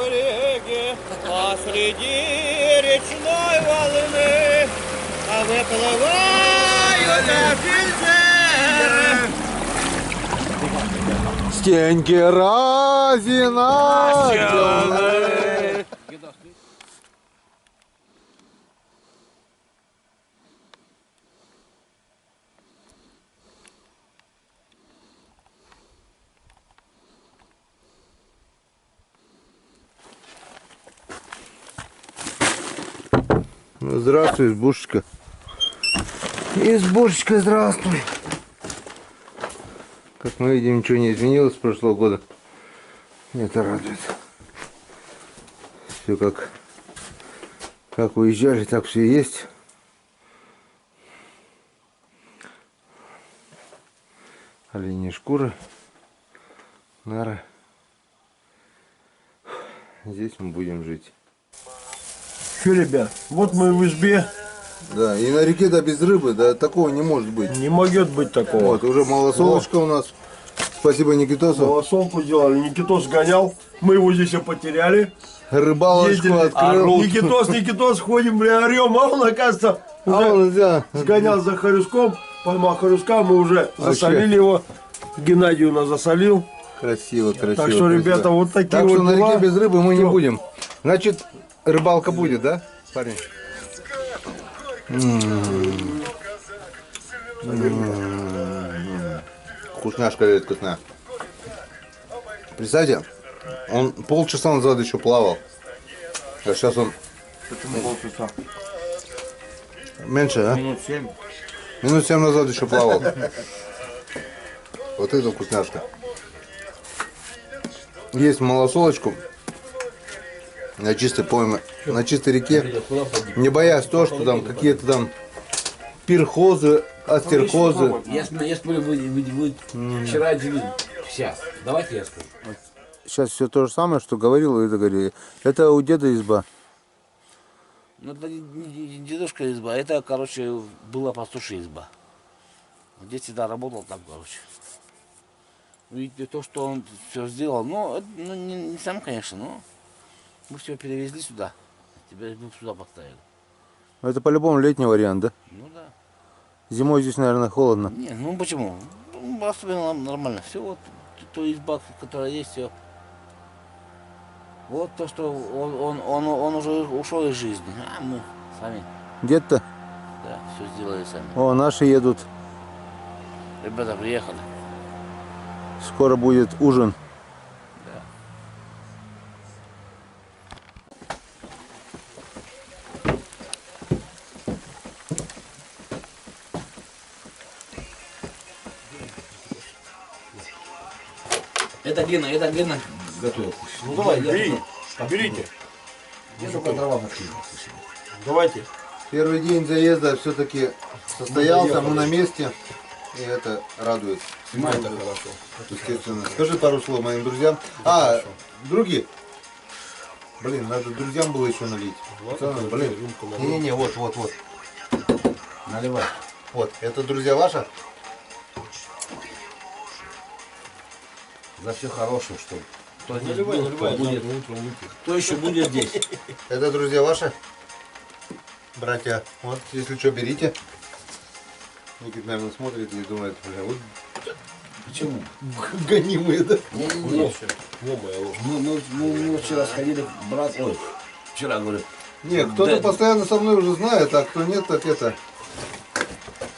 береге, посреди речной волны, выплывают офицеры. Стеньки разина темные. Здравствуй, избушечка. Избушечка, здравствуй. Как мы видим, ничего не изменилось с прошлого года. Это радует. Все как уезжали, так все и есть. Оленьи шкуры, нары. Здесь мы будем жить. Что, ребят, вот мы в избе. Да, и на реке-то без рыбы, да, такого не может быть. Не может быть такого. Вот, уже малосолочка у нас. Спасибо Никитосу. Малосолку сделали, Никитос гонял, мы его здесь потеряли. Рыбалочку открыл. Никитос, ходим, бля, орем, а он, оказывается, уже сгонял за хорюском, поймал хорюска, мы уже засолили его. Геннадий у нас засолил. Красиво, красиво. Так что, ребята, красиво. вот такие так вот что на дела. реке без рыбы мы не будем. Значит, рыбалка будет, да, парень? Вкусняшка, говорит, вкусная. Представьте, он полчаса назад еще плавал. А сейчас он... Почему полчаса? Меньше, да? Минут 7. Минут 7 назад еще плавал. Вот это вкусняшка. Есть малосолочку на чистой пойме, на чистой реке, не боясь того, что там какие-то там пирхозы, астерхозы. Я смотрю, вы вчера делили. Сейчас, давайте я скажу. Сейчас все то же самое, что говорил, это говорили. Это у деда изба. Ну, это не дедушка изба, это, короче, была пастушья изба. Дед всегда работал там, короче. Видите, то, что он все сделал, ну, это, ну не сам, конечно, но мы все перевезли сюда. Теперь мы сюда поставили. Это по-любому летний вариант, да? Ну да. Зимой здесь, наверное, холодно. Не, ну почему? Ну, особенно нормально. Все вот, то изба, которая есть, все. Вот то, что он уже ушел из жизни, а мы сами, Дед-то? да, все сделали сами. О, наши едут. Ребята приехали. Скоро будет ужин. Да. Это Гена готовит. Ну давай, берите. Я только дрова подкину. Давайте. Первый день заезда все-таки состоялся, мы на месте. И это радует. Снимай это хорошо. Естественно. Скажи пару слов моим друзьям. Другие. Блин, надо друзьям было еще налить. Пацаны, блин. Не-не-не, вот. Наливай. Вот, это друзья ваши? За все хорошее, что кто здесь Наливай, был, кто будет, кто еще будет здесь. Это друзья ваши? Братья. Вот, если что, берите. Никит, наверное, смотрит и думает, бля, вот Почему? гонимые, да? Не-не-не. Мы вчера сходили, брат, вчера, говорю. Не, кто-то Да. постоянно со мной уже знает, а кто нет, так это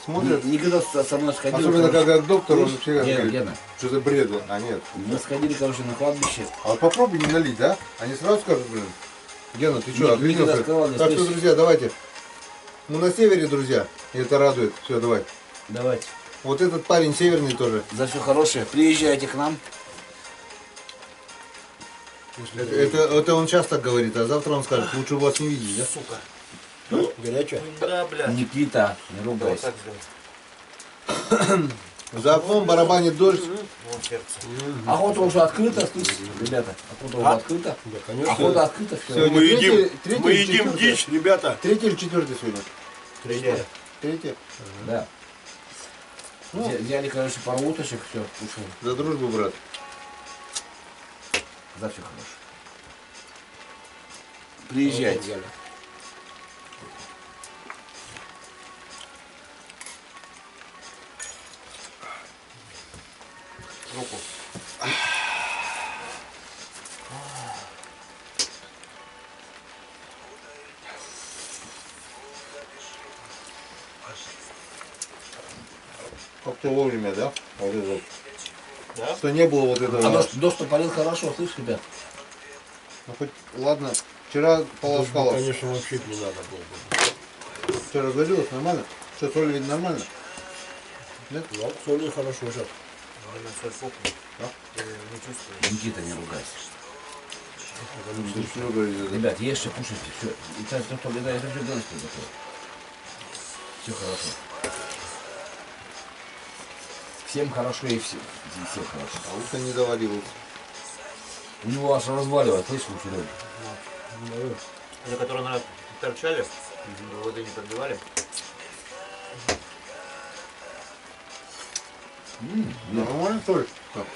смотрит. Никогда со мной сходил. Особенно как доктор, он Слышь, вообще говорит, Гена, что-то бред. А нет. мы сходили, короче, на кладбище. А вот попробуй не налить, да? Они сразу скажут, блин, Гена, ты что, Никогда обиделся? сказал, не Так что, слышь. друзья, давайте. Мы на севере, друзья, и это радует. Все, давай. Давайте. Вот этот парень северный тоже. За все хорошее. Приезжайте к нам. Это он часто говорит, а завтра он скажет, лучше вас не видеть, да? Сука. Горячая? Да, бля. Никита, не ругайся. За окном барабанит дождь. Охота уже открыта, слышите, ребята? Охота уже открыта. Да, конечно. Охота открыта, все. Сегодня Мы едим, третий мы или едим четвертый? дичь, ребята. Третий или четвертый сегодня? Третья. Третий. Да. Взяли, короче, пару уточек, все, кушаем. За дружбу, брат. За все хорошее. Приезжайте. Как-то вовремя, да? Вот это вот. Да? Что не было вот этого. Дождь парил хорошо, слышь, ребят? Ну, хоть, ладно, вчера полоскалось. Конечно, вообще не надо было. Вчера говорилось нормально. Что, соль ведь нормально? Ну, соли хорошо сейчас. Никита, не ругайся. Что говорите, да? Ребят, ешьте, кушайте, все. И так, что я хочу делать, все хорошо. Всем хорошо и всем хорошо. А лучше не доварилось. У него аж разваливает, слышишь, у Сереги? За которые надо торчали, воды не подбивали. Нормально соль? Так.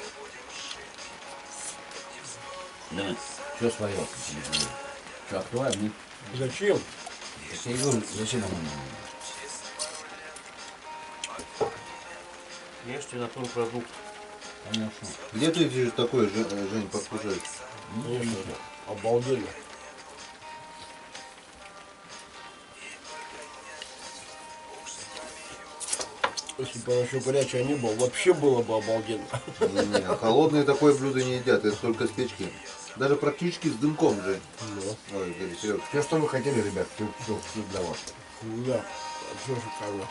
Давай. Все свое. Что, открываем? Нет? Зачем? Я и говорю, зачем нам? Ешьте натурпродукт. Конечно. Где ты видишь такое, Жень, покушать? Конечно. Обалденно. Если бы оно еще горячее не было, вообще было бы обалденно. Не, холодные такое блюдо не едят, это только с печки. Даже практически с дымком, Жень. Ой, говори, Серег. Все, что вы хотели, ребят, все для вас. Да, все шикарно.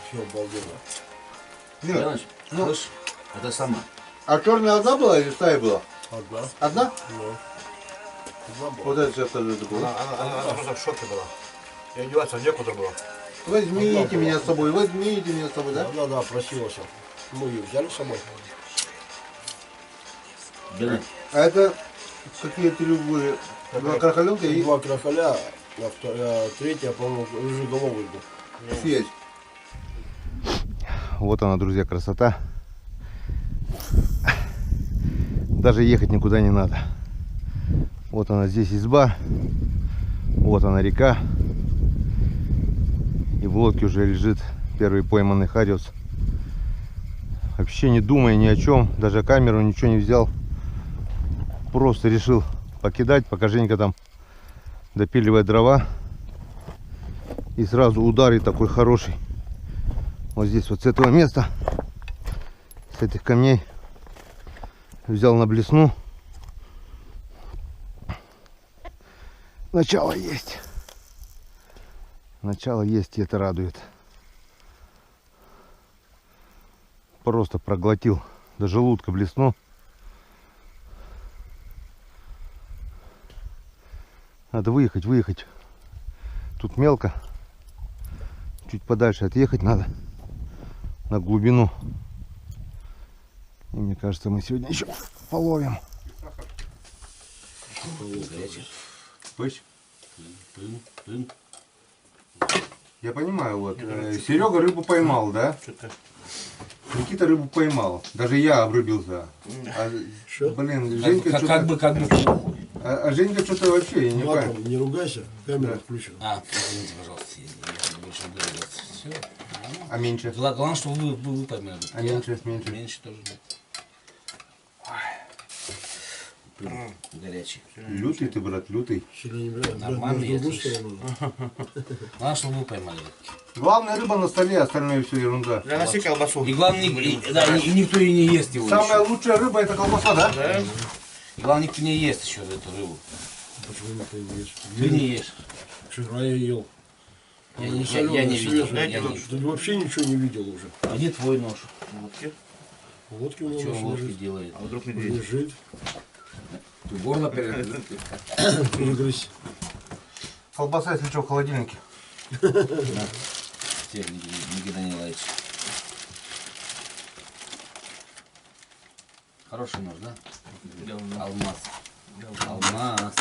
Все обалденно. Нет, Яныч, ну- слышь, это сама. а черная одна была или стая была? Одна. Одна? Ну. Одна была. Вот это сейчас тоже было. Она просто в шоке была. И одеваться некуда было. Возьмите меня с собой, возьмите меня с собой, да? Да, просилась. Мы ее взяли с собой. Блин, А это какие трюбы? Два крахаленка и Два крахаля, третья, по-моему, рыжеголовый был. федь. Вот она, друзья, красота. Даже ехать никуда не надо. Вот она здесь изба. Вот она река. И в лодке уже лежит первый пойманный хариус. Вообще не думая ни о чем. Даже камеру ничего не взял. Просто решил покидать, пока Женька там допиливает дрова. И сразу удар и такой хороший. Вот здесь вот с этого места. С этих камней. Взял на блесну. Начало есть. Начало есть, и это радует. Просто проглотил до желудка блесну. Надо выехать. Тут мелко. Чуть подальше отъехать надо. На глубину. И мне кажется, мы сегодня еще половим. Пусть. Я понимаю, вот. Серега рыбу поймал, да? Никита рыбу поймал. Даже я обрубился. А, блин, Женька что-то... как бы. А Женька что-то вообще, я не понимаю. Не ругайся, камера включена. Извините, пожалуйста, я больше буду ругаться. Все. А меньше? Главное, что вы поймали. А меньше? Меньше тоже, да. Горячий. Лютый ты, брат, лютый. Нормально, я слышу. Главное, что вы поймали. Главная рыба на столе, остальное все ерунда. Заноси колбасу. И главное, никто и не ест его Самая еще. лучшая рыба это колбаса, да? Да? И главное, никто не ест еще эту рыбу. Почему ты не ешь? Ты не ешь. Вчера я ел. Я не видел. Ты вообще ничего не видел уже. А где твой нож? Водки. Водки у меня Что он водки лежит. делает? А вдруг медведь? Лежит. Ты горло Перегрызь. Колбаса, если что, в холодильнике. Никита Николаевич. Хороший нож, да? Алмаз. Алмаз.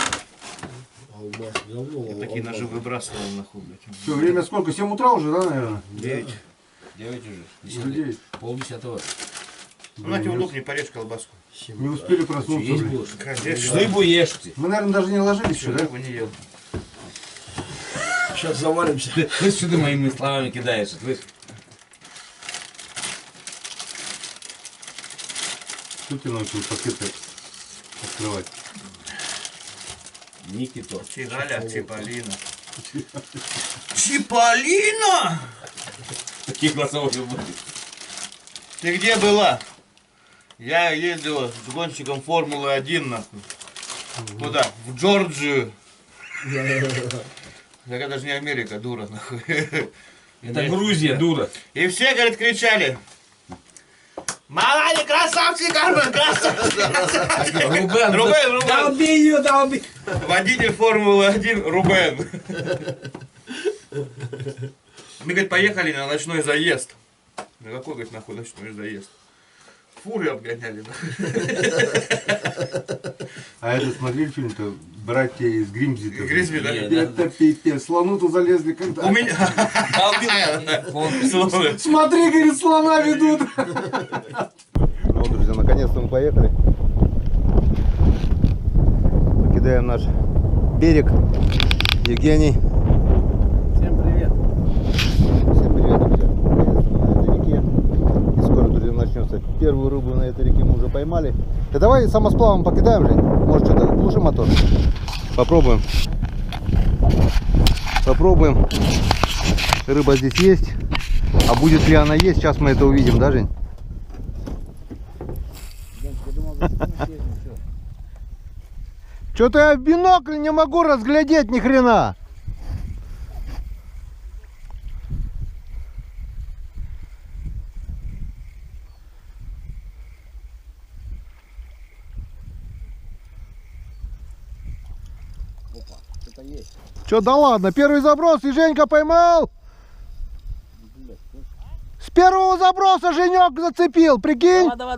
Алмаз. Говно. Такие ножи выбрасывал нахуй, блядь. Все, время сколько? 7 утра уже, да, наверное? 9. 9 уже. Уже 9. Полдесятого. На тебе удобнее, порежь колбаску. Не успели проснуться. Есть блин. будешь? Конечно. Рыбу ешьте. Мы, наверное, даже не ложились еще, да? Рыбу не ел. Сейчас завалимся. Ты что ты моими словами кидаешь? Слышь? Кто тебя научил пакеты открывать? Никито. Чигаля, Чиполлино. Чиполлино! Такие глаза уже были. Ты где была? Я ездила с гонщиком Формулы-1 нахуй. Куда? В Джорджию. Так это даже не Америка, дура нахуй. Это Грузия, дура. И все, говорит, кричали. Молодец, красавчик, Армен, красавчик. Рубен. Долби ее, долби. Водитель Формулы-1 Рубен. Мы, говорит, поехали на ночной заезд. На какой, говорит, нахуй ночной заезд? Фуры обгоняли. А это смотрели фильм-то «Братья из Гримсби»? Гризби, да? Это пипец. Слону-то залезли когда. У меня... Долби. Смотри, говорит, слона ведут. Ну, друзья, наконец-то мы поехали. Покидаем наш берег. Евгений. Всем привет. Всем привет, друзья. Наконец-то мы на этой реке. И скоро, друзья, начнется. Первую рыбу на этой реке мы уже поймали. Да давай самосплавом покидаем, Жень. Может, что-то глуши мотор. Попробуем. Попробуем. Рыба здесь есть. А будет ли она есть, сейчас мы это увидим, да, Жень? Что-то я в бинокль не могу разглядеть ни хрена. Опа, что-то есть. Че, да ладно, первый заброс и Женька поймал. С первого заброса Женек зацепил, прикинь. Давай,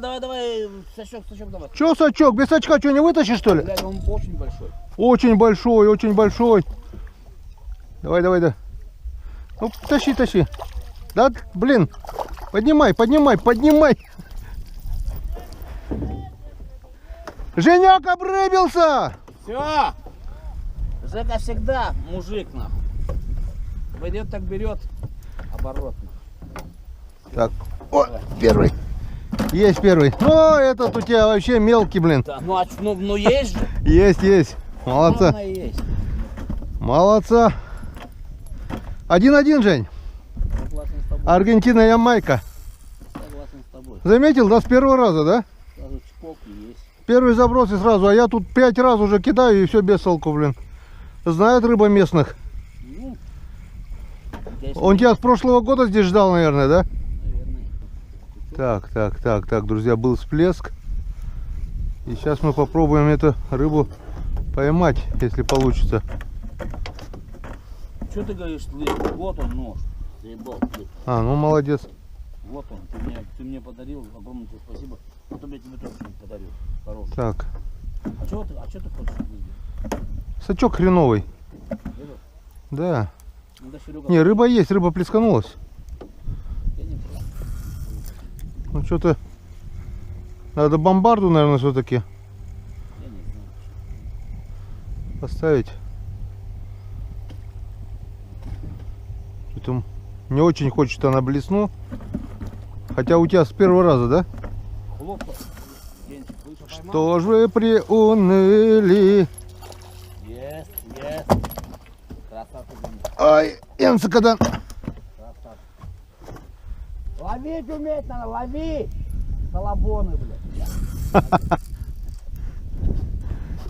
сачок давай. Че сачок, без сачка что, не вытащишь, что ли? Блядь, он очень большой. Очень большой, очень большой. Давай, да. Ну, тащи. Да, блин. Поднимай. Женек обрыбился. Все. Жека всегда мужик, нахуй. Пойдет так берет, оборотно. Так, о, первый. Есть первый. Ну, этот у тебя вообще мелкий, блин. Да, ну есть же. Есть. Молодца. Главное, есть. Молодца. 1-1, Жень. Согласен с тобой. Аргентина, Ямайка. Согласен с тобой. Заметил, да, с первого раза, да? Сразу чпок и есть. Первый заброс и сразу. А я тут 5 раз уже кидаю и все без толку, блин. Знает рыба местных. Ну, здесь Он тебя с прошлого года здесь ждал, наверное, да? наверное. Так, друзья, был всплеск. И сейчас мы попробуем эту рыбу поймать, если получится. Что ты говоришь, Лыж? Вот он нож. Заебал, блядь. А, ну молодец. Вот он. Ты мне подарил. Огромное тебе спасибо. Потом я тебе тоже что-нибудь подарю. Хороший. Так, А что ты хочешь, Лыж? сачок хреновый. Этот? Да. Надо Серега. Не, рыба есть, рыба плесканулась. Я не против. Ну что-то надо бомбарду, наверное, все-таки Я не знаю. поставить. Что-то не очень хочет она блесну. Хотя у тебя с первого раза, да? Хлопка. Денчик, слышал, поймал? Что ж вы приуныли? Есть. Красавчик. Ай, Энцикадан. Красавчик. Ловить уметь надо, лови! Колобоны, блядь.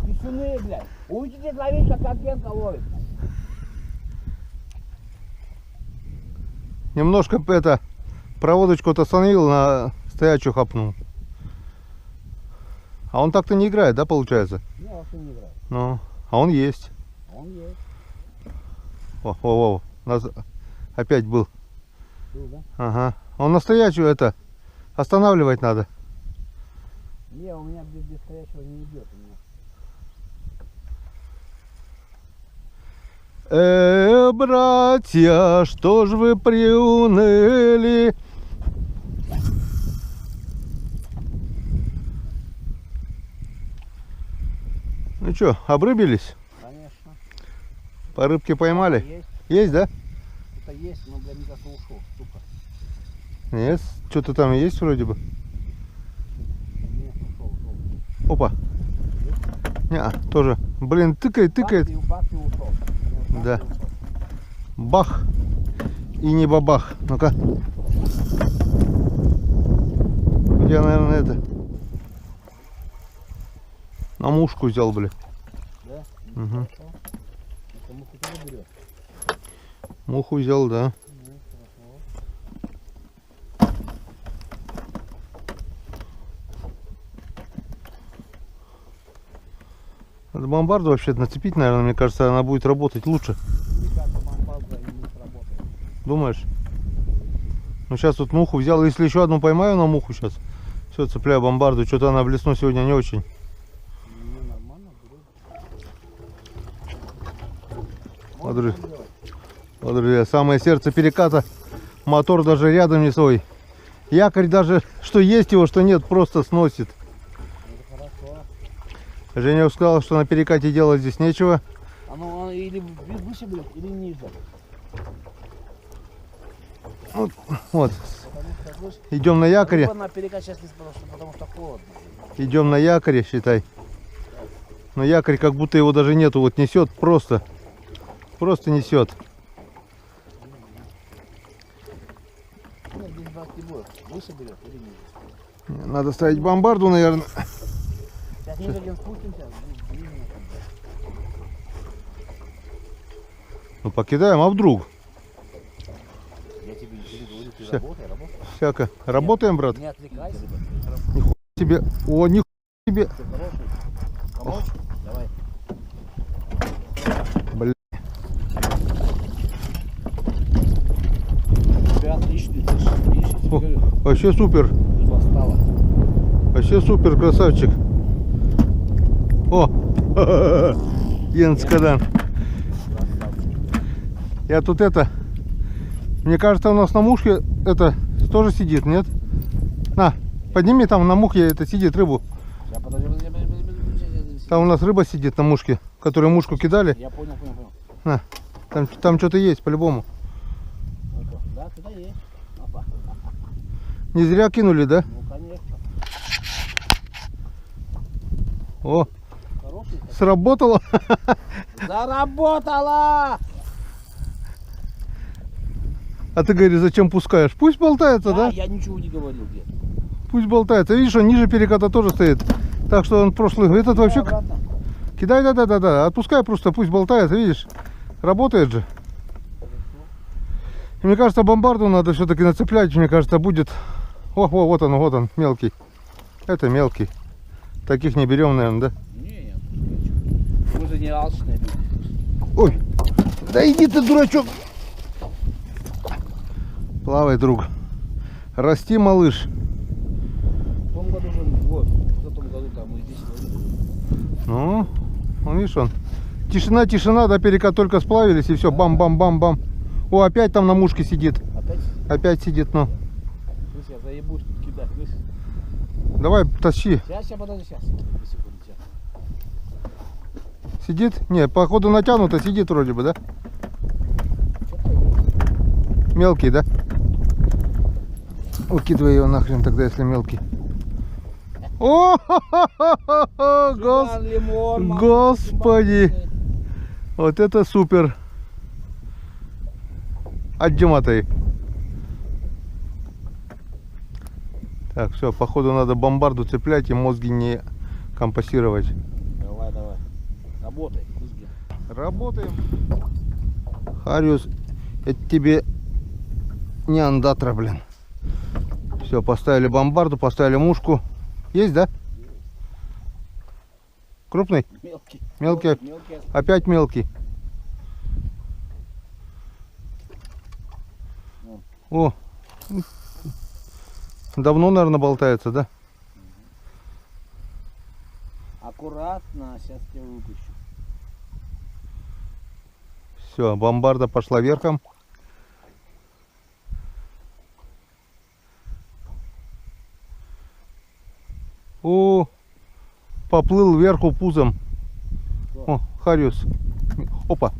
Писюны, блядь. Учитесь ловить, как Карпенко ловит. Немножко это проводочку-то остановил, на стоячую хапнул. А он так-то не играет, да, получается? Не, вообще не играет. Ну, а он есть. Он есть. О, у нас опять был. Был, да? Ага. Он настоящую это останавливать надо. Не, у меня без стоячего не идет. У меня. Братья, что ж вы приуныли? Ну что, обрыбились? Конечно. По рыбке поймали? Есть. Есть, да? Это есть, но, блядь, мне кажется, ушел, сука. Нет, что-то там есть вроде бы. Нет, ушел. Опа. Не, тоже. Блин, тыкает. Бах и ушел. Да. Бах. И не бабах. Ну-ка. Я, наверное, это... На мушку взял, бля. Да? Угу. Это муху тоже берет. Муху взял, да. Надо бомбарду вообще нацепить, наверное, мне кажется, она будет работать лучше. Никак бомбарда не сработает. Думаешь? Ну сейчас вот муху взял, если еще одну поймаю на муху сейчас. Все, цепляю бомбарду, что-то она в лесну сегодня не очень. Не, нормально Вот, будет. вот, друзья, самое сердце переката. Мотор даже рядом не свой. Якорь даже, что есть его, что нет, просто сносит. Это хорошо. Женя сказал, что на перекате делать здесь нечего. Оно или выше будет, или ниже. Вот. Потому что выше. Идем на якоре. Либо на перекат сейчас не потому что холодно. Идем на якоре, считай. Но якорь как будто его даже нету. Вот несет просто. Просто несет. Нет, здесь брать не будет. Выше берет или ниже. Надо ставить бомбарду, наверное. Сейчас ниже один спустимся. Ну покидаем, а вдруг? Я тебе не говорю, ты Всё. работай. Всяко. Работаем, брат? Не отвлекайся. Тебе. О, нихуя тебе. Ты хороший. Помочь? Давай. Бля. У тебя отличный, ты же видишь, я тебе О, говорю, вообще супер. рыба встала. Вообще супер, красавчик. О! Йенс Кадан. Я тут это... Мне кажется, у нас на мушке это тоже сидит, нет? На, подними там на мухе, это сидит рыбу. Сейчас, подожди. Там у нас рыба сидит на мушке, которую мушку кидали. Я понял. На, там что-то есть по-любому. Да, туда есть. Опа. Не зря кинули, да? Ну, конечно. О, Хороший. сработало. Заработала! А ты говоришь, зачем пускаешь? Пусть болтается, да? Я ничего не говорил, дед. Пусть болтается. Видишь, он ниже переката тоже стоит. Так что он прошлый... Этот вообще... Обратно. Кидай, да. Отпускай просто, пусть болтается, видишь? Работает же. И мне кажется, бомбарду надо все-таки нацеплять. Мне кажется, будет... О, вот он, мелкий. Это мелкий. Таких не берем, наверное, да? Нет. Мы же не алчные люди. Ой, да иди ты, дурачок. Плавай, друг. Расти, малыш. В том году же, вот, в том году там мы здесь ловили. Ну, он, видишь, он. Тишина, да, перекат только сплавились, и все, бам-бам-бам-бам. О, опять там на мушке сидит. Опять? Опять сидит, ну. Слышь, я заебусь тут кидать, слышь? Давай, тащи. Сейчас, подожди, сейчас. Секунду, сейчас. Сидит? Не, походу натянуто, сидит вроде бы, да? Что-то Мелкий, да? Выкидывай его нахрен тогда, если мелкий. О, Господи! Вот это супер! Отдематай. Так, все, походу надо бомбарду цеплять и мозги не компасировать. Давай. Работай, мозги. Работаем. Хариус, это тебе не андатра, блин. Все, поставили бомбарду, поставили мушку. Есть, да? Крупный? Мелкий. Мелкий. Опять мелкий. О, давно, наверное, болтается, да? Аккуратно, сейчас тебя выпущу. Все, бомбарда пошла верхом. О, поплыл вверху пузом. О, хариус. Опа.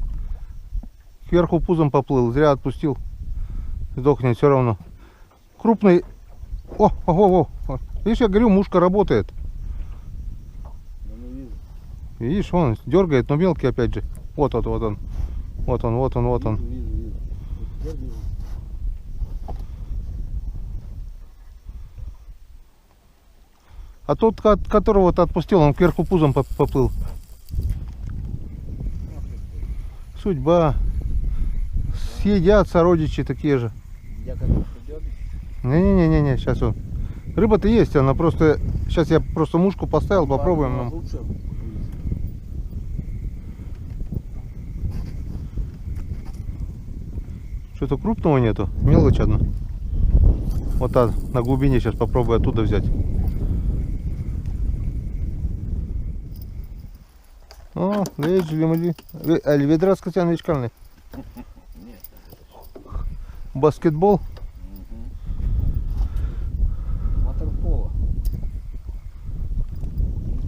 Кверху пузом поплыл. Зря отпустил. Сдохнет все равно. Крупный. О, ого, ого. Видишь, я говорю, мушка работает. Видишь, он дергает, но мелкий опять же. Вот он, вот он. Вот он, вот он, вот он. А тот, которого ты отпустил, он кверху пузом поплыл. Судьба. Съедят сородичи такие же. Не-не-не-не, сейчас он. Рыба-то есть, она просто... Сейчас я просто мушку поставил, попробуем. Что-то крупного нету, мелочь одна. Вот так, на глубине сейчас попробую оттуда взять. О, ведра скотян вичкальный. Баскетбол. Ватерполо.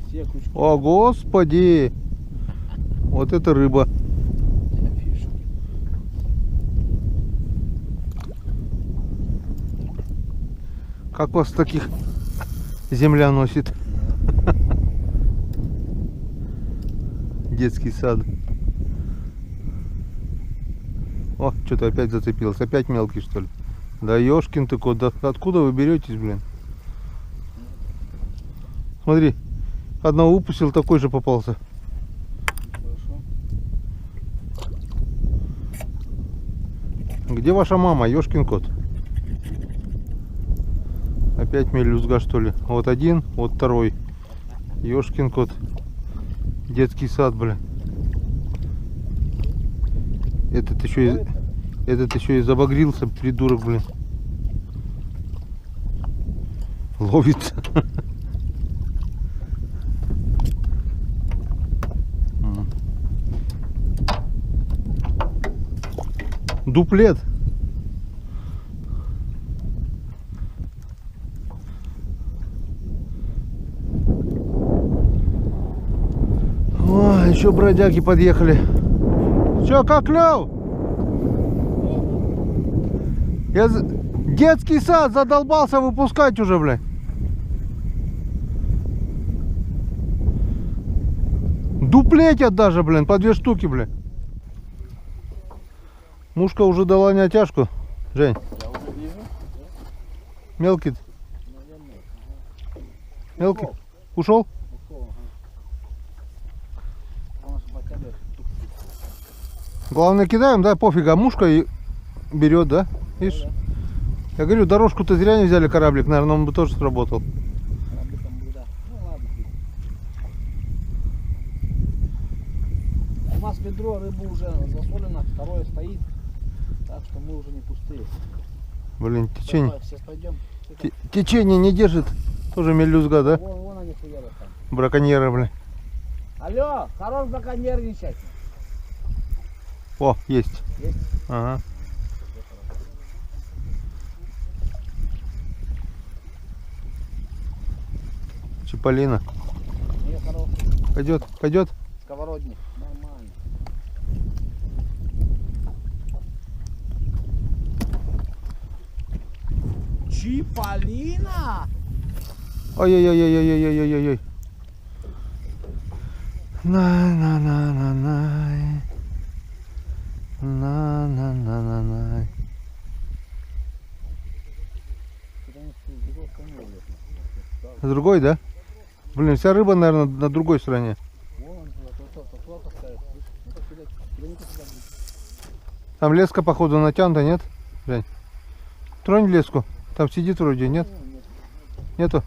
Все крючки. О, господи! Вот это рыба. Как вас таких земля носит? Детский сад. О, что-то опять зацепилось. Опять мелкий, что ли? Да ёшкин ты кот. Да откуда вы беретесь, блин? Смотри. Одного выпустил, такой же попался. Хорошо. Где ваша мама, ёшкин кот? Опять мелюзга, что ли? Вот один, вот второй. Ёшкин кот. Детский сад, блин. Этот еще и забагрился, придурок, блин. Ловится. Дуплет. О, еще бродяги подъехали. Че, как клев? Детский сад задолбался выпускать уже, блядь. Дуплетят даже, блин, по 2 штуки, блядь. Мушка уже дала натяжку, Жень. Я уже вижу. Мелкий. Мелкий. Ушел? Главное, кидаем, да, пофиг, а мушка и берет, да? Видишь? Да. Я говорю, дорожку-то зря не взяли, кораблик, наверное, он бы тоже сработал. Корабликом бы, да. Ну ладно. У нас ведро рыбы уже засолено, второе стоит. Так что мы уже не пустые. Блин, течение. Давай, сейчас пойдем. Течение не держит. Тоже мелюзга, да? Вон они хуярят там. Браконьеры, блин. Алло, хорош браконьерничать. О, есть. Есть? Ага. Чиполлино. Не, хороший. Пойдет, пойдет. Сковородник. Нормально. Чиполлино? Ой-ой-ой-ой-ой-ой-ой-ой-ой. На-на-на-на-на. На-на-на-на-на. С другой, да? Блин, вся рыба, наверное, на другой стороне. Там леска, походу, натянута, нет? Жень? Тронь леску. Там сидит вроде, нет? Нету?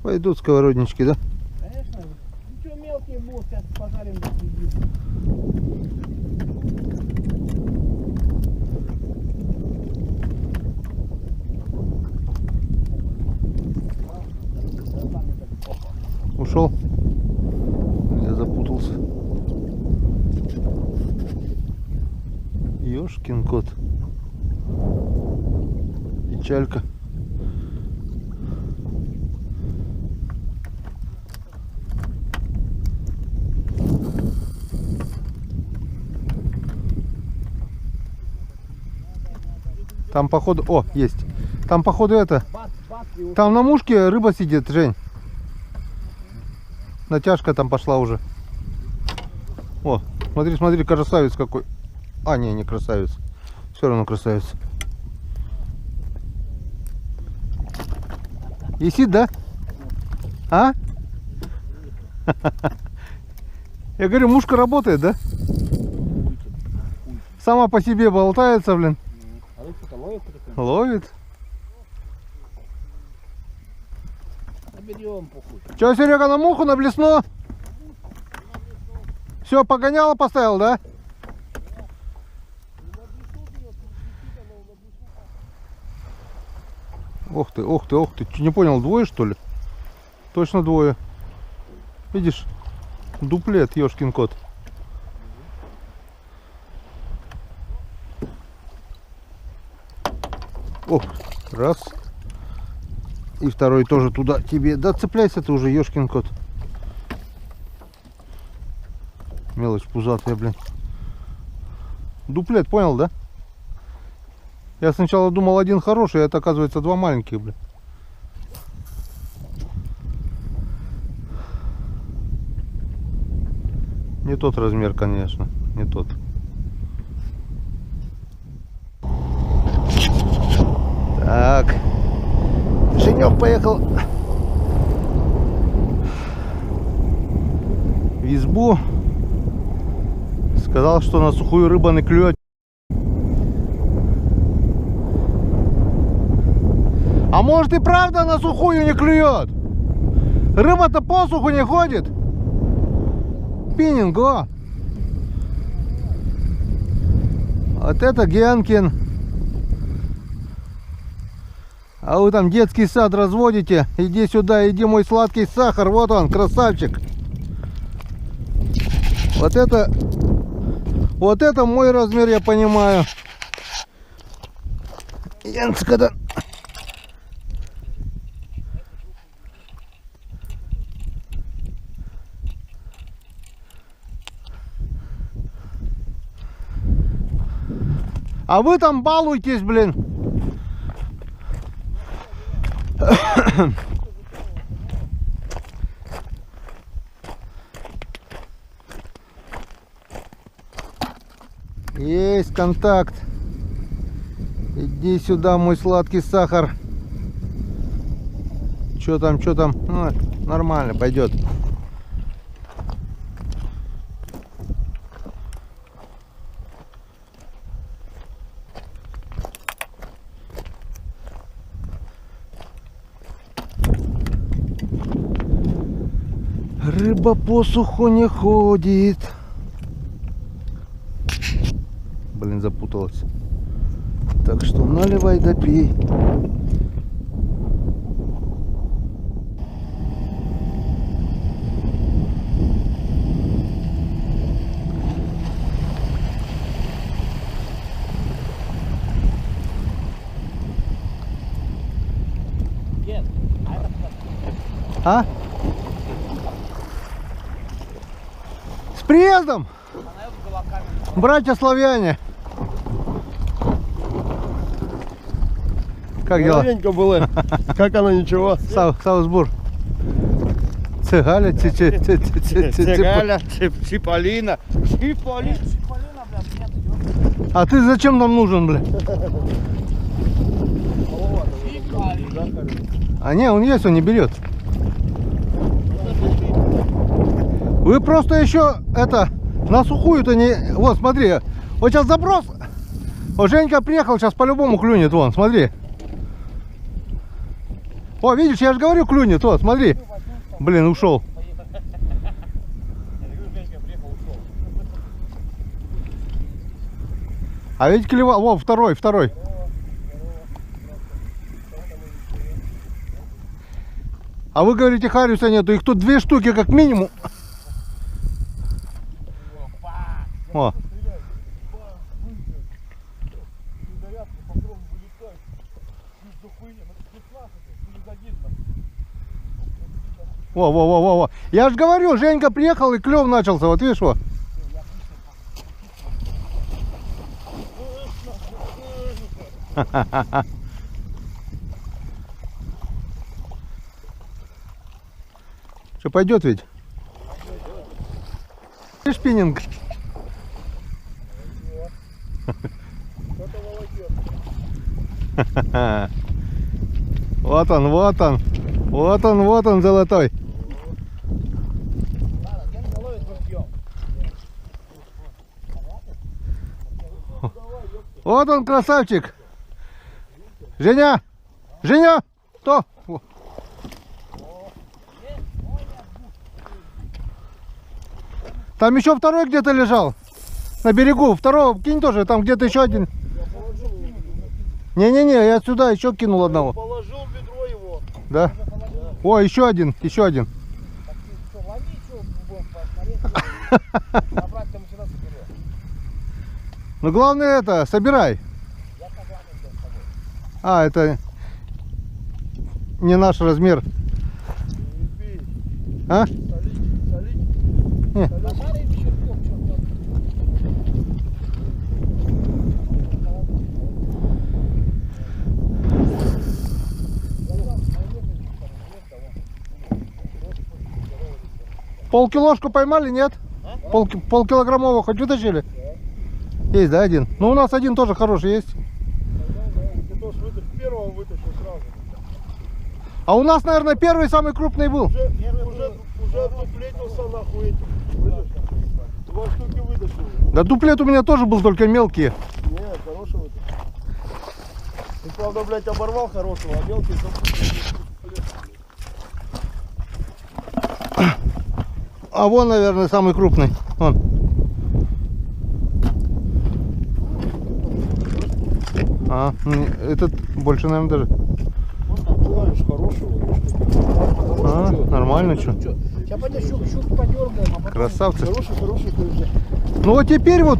Пойдут сковороднички, да? Конечно. Ничего, мелкие будут, сейчас пожарим, да съедим. Ушел? Я запутался. Ёшкин кот. Печалька. Там походу... О, есть. Там походу это... Там на мушке рыба сидит, Жень. Натяжка там пошла уже. О, смотри, смотри, красавец какой. А, не красавец. Все равно красавец. Висит, да? А? Я говорю, мушка работает, да? Сама по себе болтается, блин. Ловит. Че, Серега, на муху, на блесно? Все, погоняло, поставил, да? Ох ты, ох ты, ох ты. Не понял, двое что ли? Точно двое. Видишь? Дуплет, ёшкин кот. О, раз. И второй тоже туда тебе. Да цепляйся ты уже, ёшкин кот. Мелочь пузатая, блин. Дуплет, понял, да? Я сначала думал один хороший, а это оказывается два маленьких, блин. Не тот размер, конечно, не тот. Так. Женек поехал в избу. Сказал, что на сухую рыба не клюет. А может и правда на сухую не клюет? Рыба-то по суху не ходит. Спиннинг, о! Вот это Генкин. А вы там детский сад разводите. Иди сюда, иди, мой сладкий сахар. Вот он, красавчик. Вот это мой размер, я понимаю. Янц, когда... А вы там балуйтесь, блин. Есть контакт. Иди сюда, мой сладкий сахар. Что там, что там? Ну, нормально, пойдет. Рыба по суху не ходит. Блин, запуталась. Так что наливай да пей. А? С приездом! Братья славяне! Как дела? Маленько было. Как она, ничего? Саусбур. Цегаля, Цегаля, Чиполлино. А ты зачем нам нужен, бля? А не, он есть, он не берет. Вы просто еще это на сухую-то не... Вот, смотри. Вот сейчас заброс. Вот Женька приехал, сейчас по-любому клюнет. Вон, смотри. О, видишь, я же говорю, клюнет. Вот, смотри. Блин, ушел. А ведь клевал. Во, второй. А вы говорите, хариуса нету. Их тут 2 штуки как минимум. О. Во. Я же говорю, Женька приехал и клев начался. Вот видишь, вот. Что, пойдет ведь? Шпиннинг. Вот он, вот он. Вот он, вот он, золотой. Вот он, красавчик. Женя! Женя! Кто? Там еще второй где-то лежал. На берегу. Второго кинь тоже. Там где-то еще один. Не-не-не, я сюда еще кинул одного. Положил в ведро его. Да? О, еще один, еще один. Ну главное это, собирай. А, это не наш размер. А? Не. Полкилошку поймали, нет? Полкилограммового хоть вытащили? Есть, да, один? Ну у нас один тоже хороший есть. Первого вытащил сразу. А у нас, наверное, первый самый крупный был. Уже дуплетился нахуй этим. Вытащил. 2 штуки вытащил. Да дуплет у меня тоже был, только мелкие. Не, хороший вытащил. Ты, правда, блядь, оборвал хорошего, а мелкий... А вон, наверное, самый крупный. Вон. А, этот больше, наверное, даже. Хорошего. А, нормально, что? Сейчас пойдем щуку подергаем, а потом... Красавцы. Хороший. Ну вот теперь вот,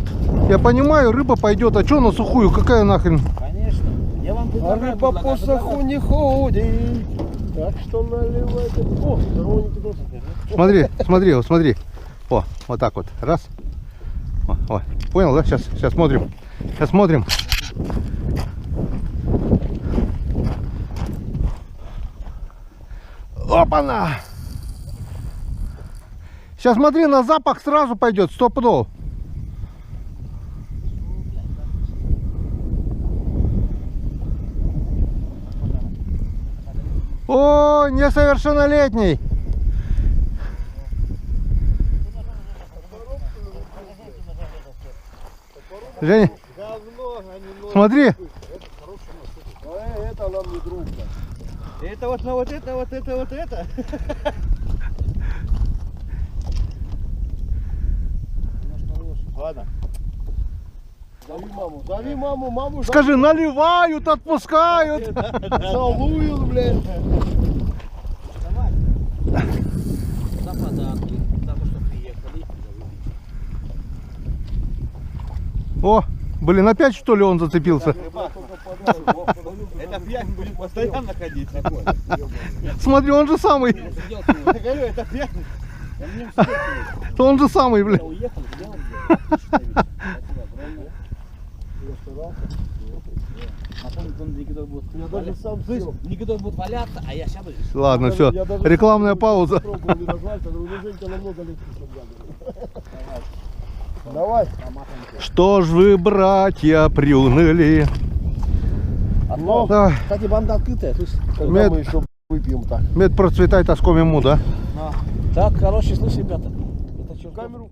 я понимаю, рыба пойдет. А что на сухую? Какая нахрен? Конечно. Я вам А предлагаю, рыба по предлагаю, саху не ходит. Так что наливай. О, здорово, Никитос. Смотри, смотри, вот смотри. О, вот так вот. Раз. О, понял, да? Сейчас смотрим. Сейчас смотрим. Опа-на! Сейчас смотри, на запах сразу пойдет, стопудово. О, несовершеннолетний. Женя, смотри. Это нам не друг. Это вот на вот это. Ладно. Зови маму. Скажи, наливают, отпускают. Целую, блядь. За подарки, за то, что приехали. О, блин, опять что ли он зацепился? Это пьян будет постоянно ходить. Смотри, он же самый. Это пьян. Он же самый, блин. Уехал, сделал. А помню, он Никитой будет. Я даже сам сел. Никитой будет валяться, а я сяду. Ладно, все. Рекламная пауза. Пробовал не назвать, говорю, ну Женька намного легче, чем я. Давай. Что ж вы, братья, приуныли? Но, Да. кстати, банда открытая, то есть, когда Мед. мы еще выпьем так. Мед процветай, тоском ему, да? Так, короче, слышь, ребята. Это что? Камеру.